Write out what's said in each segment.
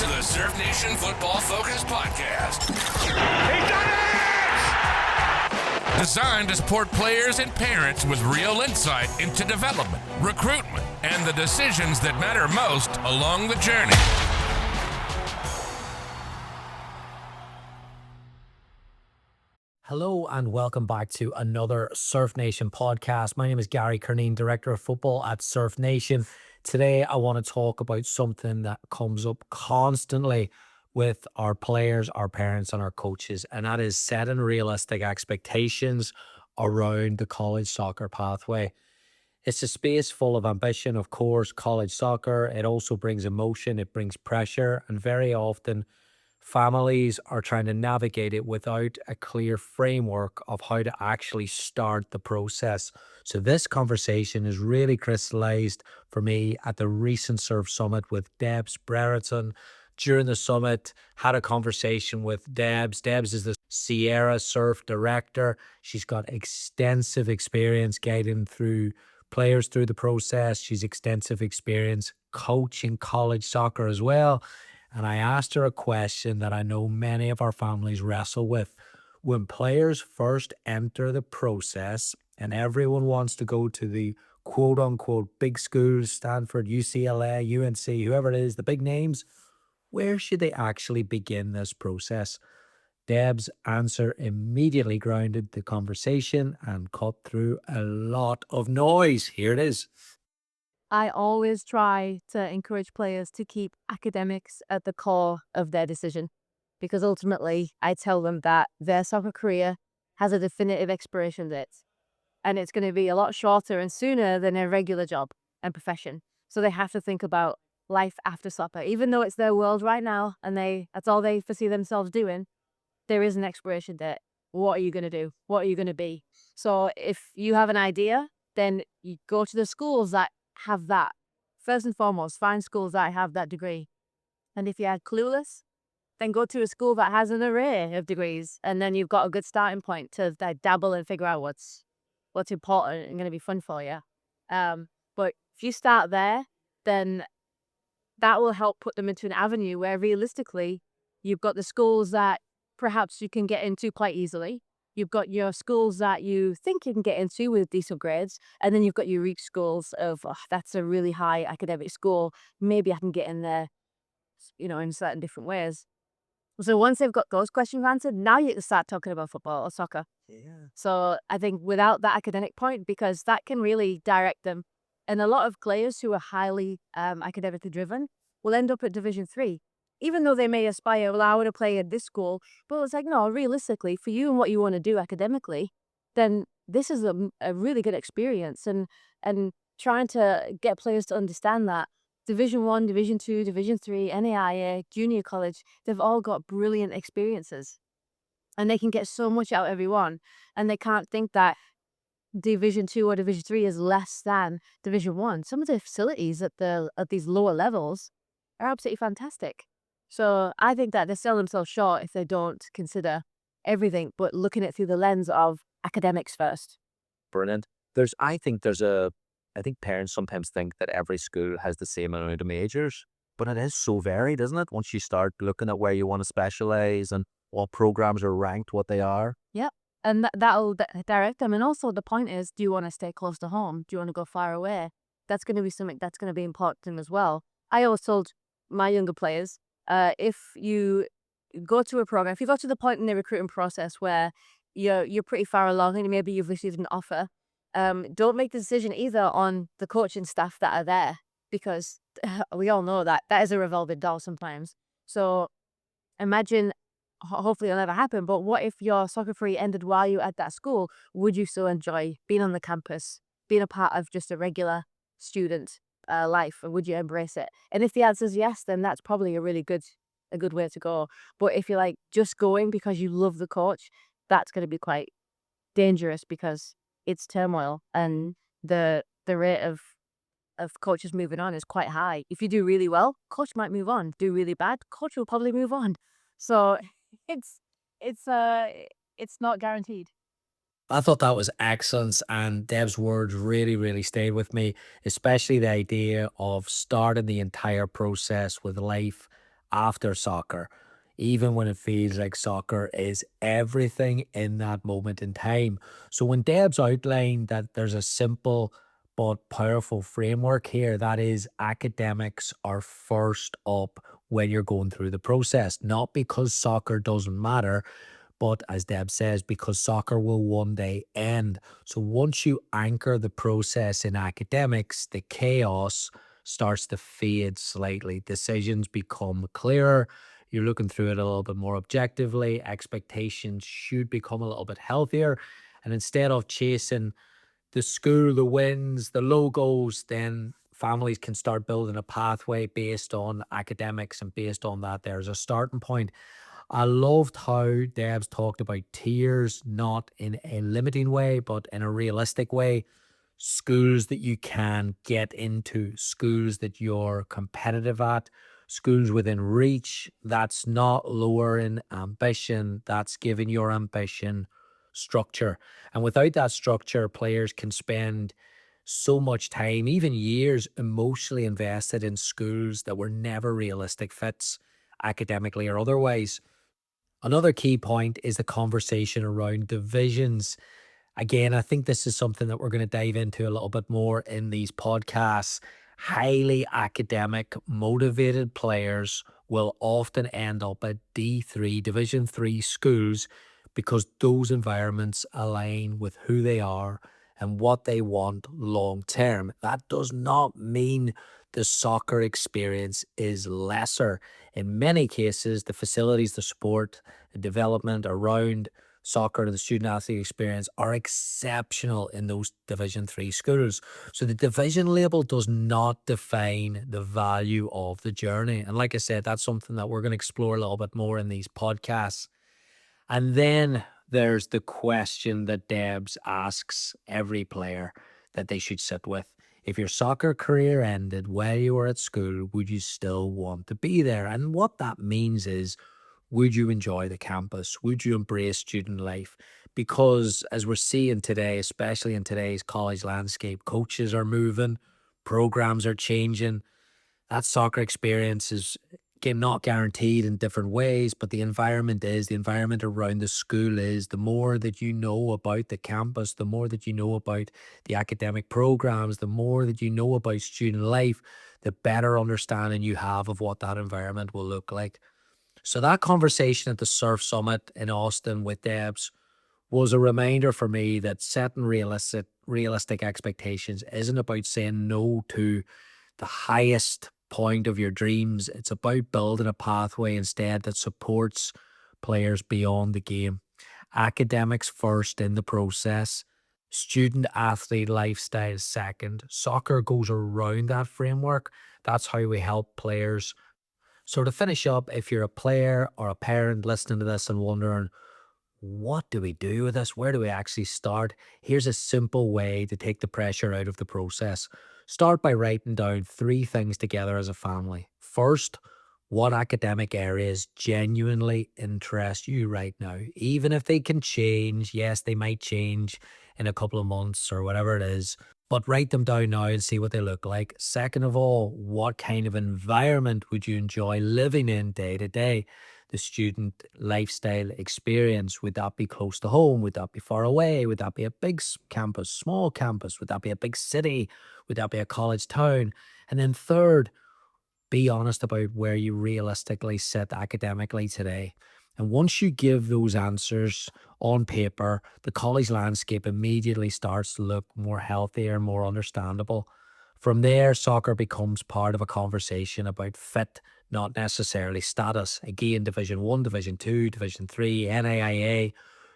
to the Surf Nation Football Focus Podcast. He's done it! Designed to support players and parents with real insight into development, recruitment, and the decisions that matter most along the journey. Hello and welcome back to another Surf Nation podcast. My name is Gary Curneen, Director of Football at Surf Nation. Today I want to talk about something that comes up constantly with our players, our parents and our coaches, and that is setting realistic expectations around the college soccer pathway. It's a space full of ambition, of course, college soccer. It also brings emotion, it brings pressure, and very often families are trying to navigate it without a clear framework of how to actually start the process. So this conversation is really crystallized for me at the recent Surf Summit with Debs, Brereton. During the summit, had a conversation with Debs. Debs is the Sierra Surf director. She's got extensive experience guiding players through the process. She's extensive experience coaching college soccer as well. And I asked her a question that I know many of our families wrestle with. When players first enter the process and everyone wants to go to the quote unquote big schools, Stanford, UCLA, UNC, whoever it is, the big names, where should they actually begin this process? Deb's answer immediately grounded the conversation and cut through a lot of noise. Here it is. I always try to encourage players to keep academics at the core of their decision, because ultimately I tell them that their soccer career has a definitive expiration date, and it's going to be a lot shorter and sooner than a regular job and profession. So they have to think about life after soccer. Even though it's their world right now and that's all they foresee themselves doing, there is an expiration date. What are you going to do? What are you going to be? So if you have an idea, then you go to the schools that have that. First and foremost, find schools that have that degree. And if you're clueless, then go to a school that has an array of degrees, and then you've got a good starting point to dabble and figure out what's important and going to be fun for you. But if you start there, then that will help put them into an avenue where realistically you've got the schools that perhaps you can get into quite easily. You've got your schools that you think you can get into with decent grades, and then you've got your reach schools of, that's a really high academic school. Maybe I can get in there, in certain different ways. So once they've got those questions answered, now you can start talking about football or soccer. Yeah. So I think without that academic point, because that can really direct them. And a lot of players who are highly academically driven will end up at Division 3. Even though they may aspire, well, I want to play at this school, but it's like, no, realistically, for you and what you want to do academically, then this is a really good experience. And trying to get players to understand that Division 1, Division 2, Division 3, NAIA, junior college, they've all got brilliant experiences. And they can get so much out of every one. And they can't think that Division 2 or Division 3 is less than Division 1. Some of the facilities at these lower levels are absolutely fantastic. So I think that they sell themselves short if they don't consider everything, but looking at it through the lens of academics first. Brilliant. I think parents sometimes think that every school has the same amount of majors, but it is so varied, isn't it? Once you start looking at where you want to specialize and what programs are ranked, what they are. Yep. And that'll direct them. And also the point is, do you want to stay close to home? Do you want to go far away? That's going to be something that's going to be important as well. I always told my younger players, if you go to a program, if you go to the point in the recruiting process where you're pretty far along and maybe you've received an offer, don't make the decision either on the coaching staff that are there, because we all know that is a revolving door sometimes. So imagine, hopefully it'll never happen, but what if your soccer career ended while you're at that school? Would you still enjoy being on the campus, being a part of just a regular student life, and would you embrace it? And if the answer is yes, then that's probably a good way to go. But if you're like just going because you love the coach, that's going to be quite dangerous, because it's turmoil and the rate of coaches moving on is quite high. If you do really well, coach might move on. Do really bad, coach will probably move on. So it's not guaranteed. I thought that was excellent, and Deb's words really, really stayed with me, especially the idea of starting the entire process with life after soccer, even when it feels like soccer is everything in that moment in time. So when Debs outlined that there's a simple but powerful framework here, that is academics are first up when you're going through the process, not because soccer doesn't matter, but as Deb says, because soccer will one day end. So once you anchor the process in academics, the chaos starts to fade slightly. Decisions become clearer. You're looking through it a little bit more objectively. Expectations should become a little bit healthier. And instead of chasing the school, the wins, the logos, then families can start building a pathway based on academics, and based on that, there's a starting point. I loved how Debs talked about tiers, not in a limiting way, but in a realistic way. Schools that you can get into, schools that you're competitive at, schools within reach. That's not lowering ambition, that's giving your ambition structure. And without that structure, players can spend so much time, even years, emotionally invested in schools that were never realistic fits, academically or otherwise. Another key point is the conversation around divisions. Again, I think this is something that we're going to dive into a little bit more in these podcasts. Highly academic, motivated players will often end up at D3, Division 3 schools, because those environments align with who they are and what they want long term. That does not mean the soccer experience is lesser. In many cases, the facilities, the support, the development around soccer, the student athlete experience are exceptional in those Division 3 schools. So the division label does not define the value of the journey. And like I said, that's something that we're going to explore a little bit more in these podcasts. And then there's the question that Debs asks every player that they should sit with. If your soccer career ended while you were at school, would you still want to be there? And what that means is, would you enjoy the campus? Would you embrace student life? Because as we're seeing today, especially in today's college landscape, coaches are moving, programs are changing. That soccer experience is not guaranteed in different ways, but the environment is, the environment around the school is. The more that you know about the campus, the more that you know about the academic programs, the more that you know about student life, the better understanding you have of what that environment will look like. So that conversation at the Surf Summit in Austin with Debs was a reminder for me that setting realistic expectations isn't about saying no to the highest point of your dreams. It's about building a pathway instead that supports players beyond the game. Academics first in the process, student athlete lifestyle second. Soccer goes around that framework. That's how we help players. So to finish up, if you're a player or a parent listening to this and wondering, what do we do with this? Where do we actually start? Here's a simple way to take the pressure out of the process. Start by writing down 3 things together as a family. First, what academic areas genuinely interest you right now? Even if they can change, yes, they might change in a couple of months or whatever it is, but write them down now and see what they look like. Second of all, what kind of environment would you enjoy living in day to day? The student lifestyle experience, would that be close to home? Would that be far away? Would that be a big campus, small campus? Would that be a big city? Would that be a college town? And then third, be honest about where you realistically sit academically today. And once you give those answers on paper, the college landscape immediately starts to look more healthier, more understandable. From there, soccer becomes part of a conversation about fit, not necessarily status. Again, Division 1, Division 2, Division 3, NAIA,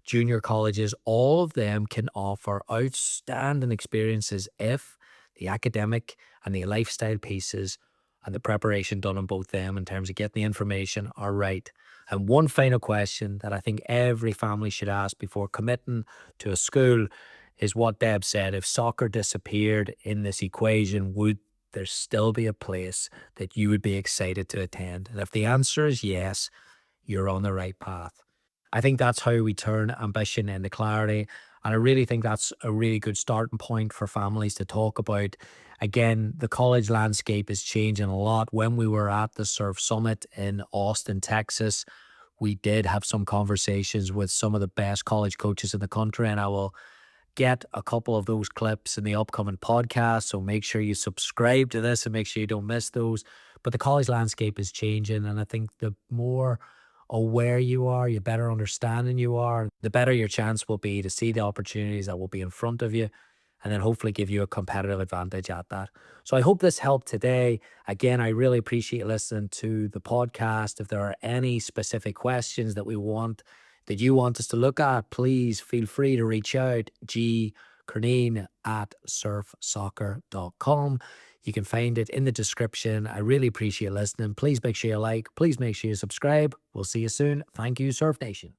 junior colleges, all of them can offer outstanding experiences if the academic and the lifestyle pieces and the preparation done on both them in terms of getting the information are right. And one final question that I think every family should ask before committing to a school is what Deb said. If soccer disappeared in this equation, would there still be a place that you would be excited to attend? And if the answer is yes, you're on the right path. I think that's how we turn ambition into clarity. And I really think that's a really good starting point for families to talk about. Again, the college landscape is changing a lot. When we were at the Surf Summit in Austin, Texas, we did have some conversations with some of the best college coaches in the country, and I will get a couple of those clips in the upcoming podcast. So make sure you subscribe to this and make sure you don't miss those. But the college landscape is changing, and I think the more aware you are, the better understanding you are, the better your chance will be to see the opportunities that will be in front of you, and then hopefully give you a competitive advantage at that. So I hope this helped today. Again, I really appreciate listening to the podcast. If there are any specific questions that you want us to look at, please feel free to reach out. Curneen at surfsoccer.com. You can find it in the description. I really appreciate listening. Please make sure you like. Please make sure you subscribe. We'll see you soon. Thank you, Surf Nation.